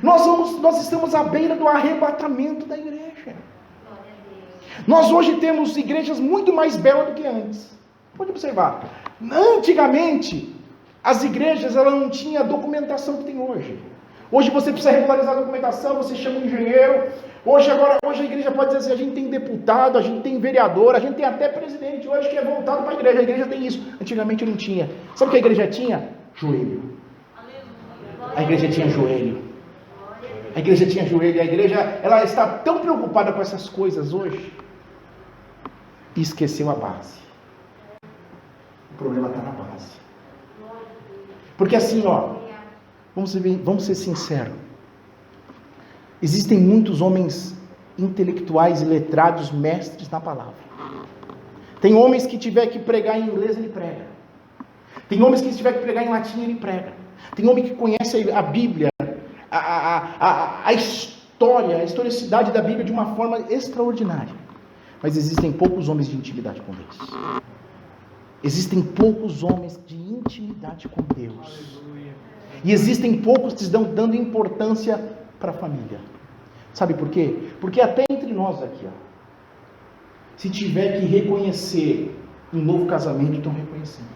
Nós estamos à beira do arrebatamento da igreja. Nós hoje temos igrejas muito mais belas do que antes. Pode observar. Antigamente, as igrejas elas não tinham a documentação que tem hoje. Hoje você precisa regularizar a documentação, você chama um engenheiro. Hoje a igreja pode dizer assim, a gente tem deputado, a gente tem vereador, a gente tem até presidente hoje que é voltado para a igreja. A igreja tem isso. Antigamente não tinha. Sabe o que a igreja tinha? Joelho. A igreja tinha joelho. A igreja tinha joelho. A igreja ela está tão preocupada com essas coisas hoje e esqueceu a base. O problema está na base. Porque assim, vamos ser sinceros. Existem muitos homens intelectuais e letrados, mestres na palavra. Tem homens que tiver que pregar em inglês, ele prega. Tem homens que tiver que pregar em latim, ele prega. Tem homem que conhece a Bíblia, a história, a historicidade da Bíblia de uma forma extraordinária. Mas existem poucos homens de intimidade com Deus. Existem poucos homens de intimidade com Deus. E existem poucos que estão dando importância para a família. Sabe por quê? Porque até entre nós aqui, se tiver que reconhecer um novo casamento, estão reconhecendo.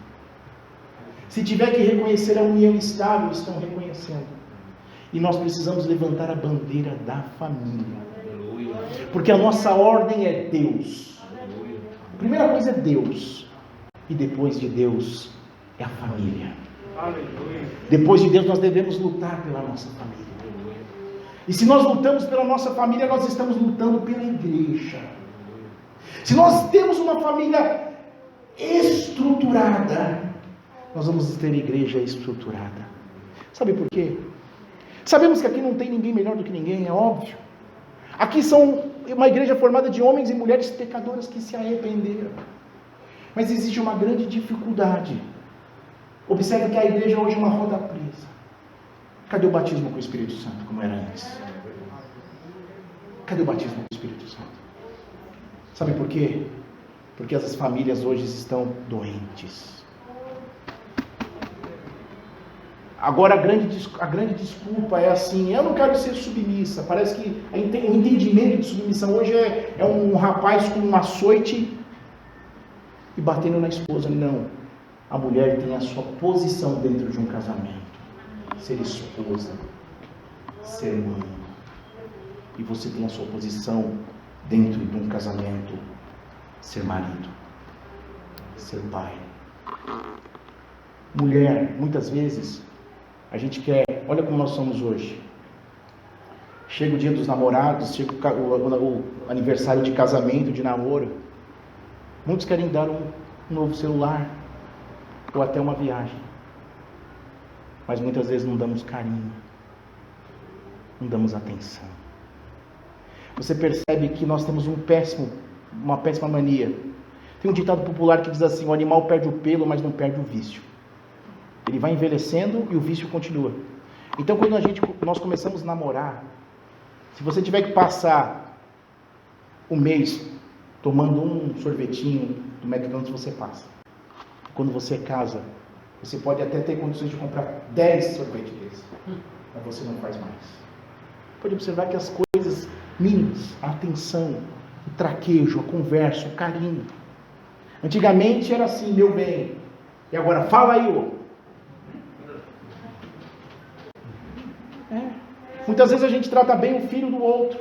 Se tiver que reconhecer a união estável, estão reconhecendo. E nós precisamos levantar a bandeira da família. Porque a nossa ordem é Deus. A primeira coisa é Deus. E depois de Deus é a família. Depois de Deus nós devemos lutar pela nossa família. E se nós lutamos pela nossa família, nós estamos lutando pela igreja. Se nós temos uma família estruturada, nós vamos ter igreja estruturada. Sabe por quê? Sabemos que aqui não tem ninguém melhor do que ninguém, é óbvio. Aqui são uma igreja formada de homens e mulheres pecadoras que se arrependeram. Mas existe uma grande dificuldade. Observe que a igreja hoje é uma roda presa. Cadê o batismo com o Espírito Santo, como era antes? Cadê o batismo com o Espírito Santo? Sabe por quê? Porque as famílias hoje estão doentes. Agora a grande desculpa é assim: eu não quero ser submissa. Parece que o entendimento de submissão hoje é um rapaz com um açoite e batendo na esposa. Não. A mulher tem a sua posição dentro de um casamento. Ser esposa, ser mãe. E você tem a sua posição dentro de um casamento. Ser marido, ser pai. Mulher, muitas vezes, a gente quer, olha como nós somos hoje. Chega o dia dos namorados, chega o aniversário de casamento, de namoro. Muitos querem dar um novo celular, ou até uma viagem. Mas muitas vezes não damos carinho, não damos atenção. Você percebe que nós temos uma péssima mania. Tem um ditado popular que diz assim: o animal perde o pelo, mas não perde o vício. Ele vai envelhecendo e o vício continua. Então quando nós começamos a namorar, se você tiver que passar um mês tomando um sorvetinho do McDonald's, você passa. Quando você casa, você pode até ter condições de comprar 10 sorvetes desses, mas você não faz mais. Pode observar que as coisas mínimas, a atenção, o traquejo, a conversa, o carinho. Antigamente era assim: meu bem. E agora fala aí, ô. Muitas vezes a gente trata bem o filho do outro,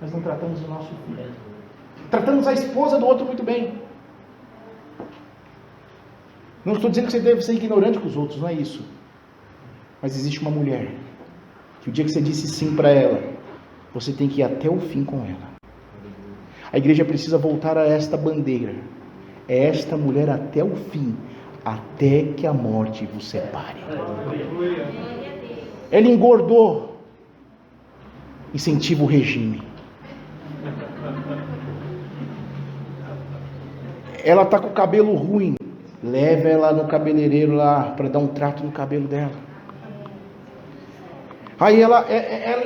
mas não tratamos o nosso filho. Tratamos a esposa do outro muito bem. Não estou dizendo que você deve ser ignorante com os outros, não é isso. Mas existe uma mulher que o dia que você disse sim para ela, você tem que ir até o fim com ela. A igreja precisa voltar a esta bandeira. É esta mulher até o fim, até que a morte vos separe. Ela engordou, incentiva o regime. Ela está com o cabelo ruim, leva ela no cabeleireiro lá para dar um trato no cabelo dela. Aí ela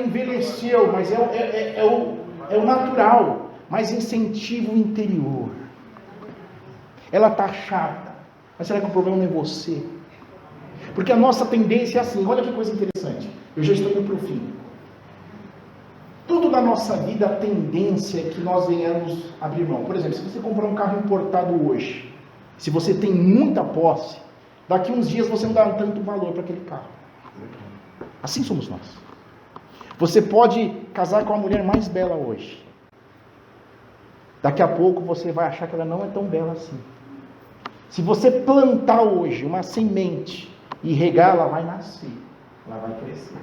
envelheceu, mas é o natural, mas incentiva o interior. Ela está chata, mas será que o problema não é você? Porque a nossa tendência é assim: olha que coisa interessante, eu já estou indo para o fim. Tudo na nossa vida, a tendência é que nós venhamos abrir mão. Por exemplo, se você comprar um carro importado hoje, se você tem muita posse, daqui uns dias você não dá tanto valor para aquele carro. Assim somos nós. Você pode casar com a mulher mais bela hoje. Daqui a pouco você vai achar que ela não é tão bela assim. Se você plantar hoje uma semente e regar, ela vai nascer, ela vai crescer.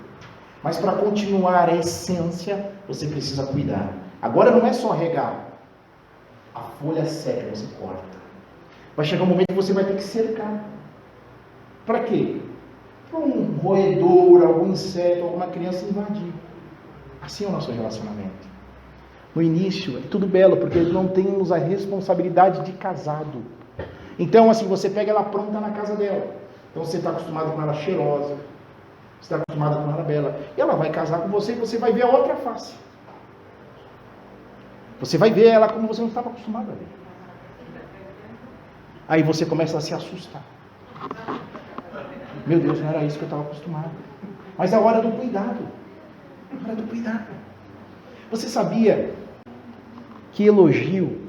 Mas para continuar a essência, você precisa cuidar. Agora não é só regar. A folha seca, você corta. Vai chegar um momento que você vai ter que cercar. Para quê? Para um roedor, algum inseto, alguma criança invadir. Assim é o nosso relacionamento. No início é tudo belo, porque não temos a responsabilidade de casado. Então assim, você pega ela pronta na casa dela. Então você está acostumado com ela cheirosa, você está acostumado com ela bela. E ela vai casar com você e você vai ver a outra face. Você vai ver ela como você não estava acostumado a ver. Aí você começa a se assustar. Meu Deus, não era isso que eu estava acostumado. Mas é a hora do cuidado. A hora do cuidado. Você sabia que elogio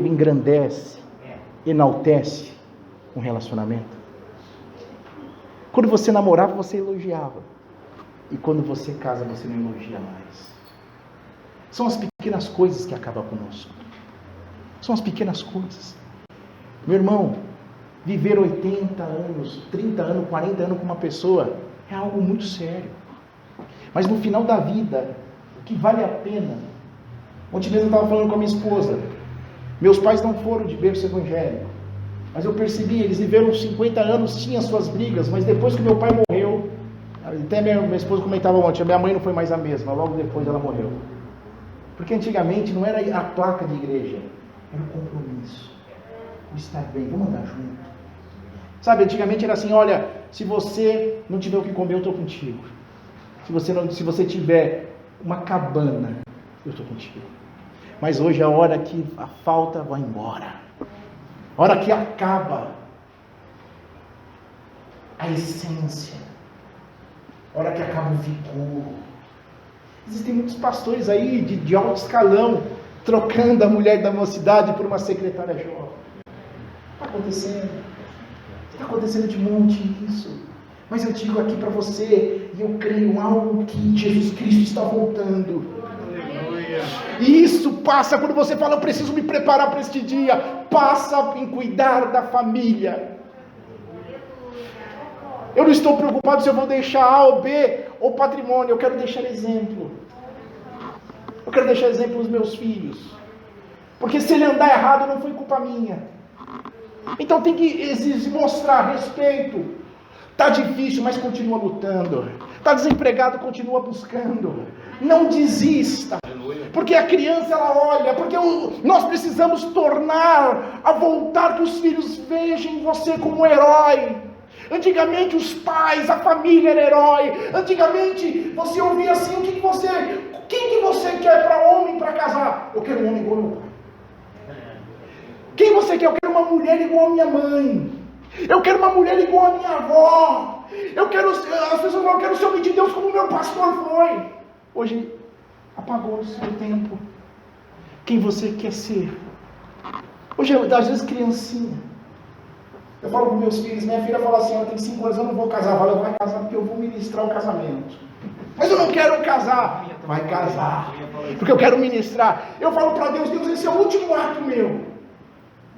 engrandece, enaltece um relacionamento? Quando você namorava, você elogiava. E quando você casa, você não elogia mais. São as pequenas coisas que acabam conosco. São as pequenas coisas. Meu irmão, viver 80 anos, 30 anos, 40 anos com uma pessoa é algo muito sério. Mas no final da vida, o que vale a pena... Ontem mesmo eu estava falando com a minha esposa. Meus pais não foram de berço evangélico. Mas eu percebi, eles viveram 50 anos, tinham suas brigas, mas depois que meu pai morreu, até minha esposa comentava ontem, a minha mãe não foi mais a mesma, logo depois ela morreu. Porque antigamente não era a placa de igreja, era o compromisso. O estar bem, vamos andar junto. Sabe, antigamente era assim, olha, se você não tiver o que comer, eu estou contigo. Se você tiver uma cabana, eu estou contigo. Mas hoje é a hora que a falta vai embora. A hora que acaba a essência. A hora que acaba o vigor. Existem muitos pastores aí de alto escalão, trocando a mulher da mocidade por uma secretária jovem. Está acontecendo. Está acontecendo de monte isso. Mas eu digo aqui para você, e eu creio em algo que Jesus Cristo está voltando. E isso passa quando você fala, eu preciso me preparar para este dia. Passa em cuidar da família. Eu não estou preocupado se eu vou deixar A ou B ou patrimônio. Eu quero deixar exemplo. Eu quero deixar exemplo aos meus filhos. Porque se ele andar errado, não foi culpa minha. Então tem que mostrar respeito. Está difícil, mas continua lutando. Está desempregado, continua buscando. Não desista. Porque a criança, ela olha. Porque nós precisamos tornar a voltar que os filhos vejam você como um herói. Antigamente os pais, a família era herói. Antigamente você ouvia assim, quem que você quer para homem para casar? Eu quero um homem igual ao meu pai. Quem você quer? Eu quero uma mulher igual a minha mãe. Eu quero uma mulher igual a minha avó. As pessoas falam, eu quero ser homem de Deus como o meu pastor foi. Hoje apagou o seu tempo. Quem você quer ser? Hoje, às vezes, criancinha. Eu falo para meus filhos, minha filha fala assim, ela tem 5 anos, eu não vou casar. Ela vai casar porque eu vou ministrar o casamento. Mas eu não quero casar. Vai casar. Porque eu quero ministrar. Eu falo para Deus, Deus, esse é o último ato meu.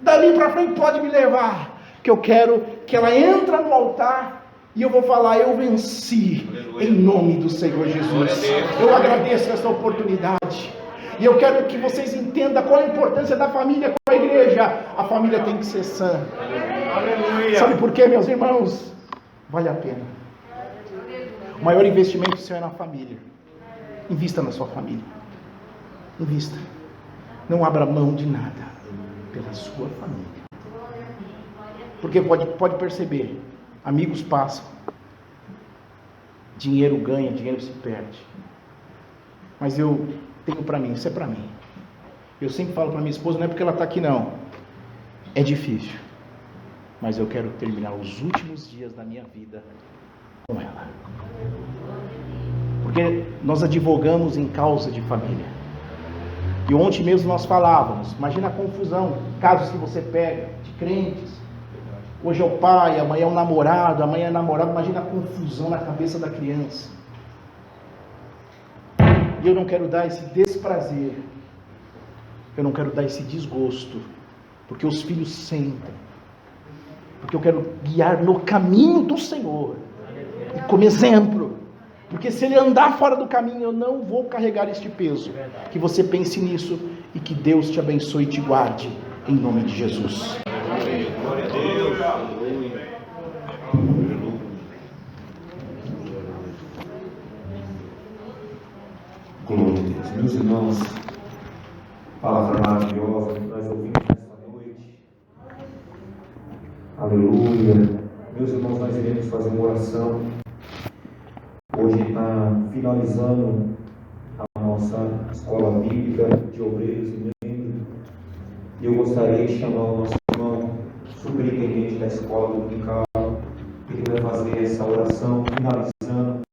Dali para frente pode me levar. Que eu quero que ela entre no altar e eu vou falar, eu venci. Aleluia. Em nome do Senhor Jesus. Eu agradeço essa oportunidade. E eu quero que vocês entendam qual a importância da família com a igreja. A família tem que ser sã. Aleluia. Sabe por quê, meus irmãos? Vale a pena. O maior investimento seu é na família. Invista na sua família. Invista. Não abra mão de nada pela sua família. Porque pode perceber, amigos passam, dinheiro ganha, dinheiro se perde. Mas eu tenho para mim, isso é para mim. Eu sempre falo para minha esposa, não é porque ela está aqui não. É difícil. Mas eu quero terminar os últimos dias da minha vida com ela. Porque nós advogamos em causa de família. E ontem mesmo nós falávamos, imagina a confusão, casos que você pega de crentes. Hoje é o pai, amanhã é o namorado, amanhã é namorado, imagina a confusão na cabeça da criança. E eu não quero dar esse desprazer, eu não quero dar esse desgosto, porque os filhos sentem, porque eu quero guiar no caminho do Senhor, e como exemplo, porque se ele andar fora do caminho, eu não vou carregar este peso. Que você pense nisso e que Deus te abençoe e te guarde, em nome de Jesus. Glória a Deus. Glória a Deus. Meus irmãos, palavra maravilhosa que nós ouvimos nesta noite. Aleluia. Meus irmãos, nós iremos fazer uma oração. Hoje está finalizando a nossa escola bíblica de obreiros e membros. E eu gostaria de chamar o nosso irmão superintendente da escola dominical, puder fazer essa oração, finalizando.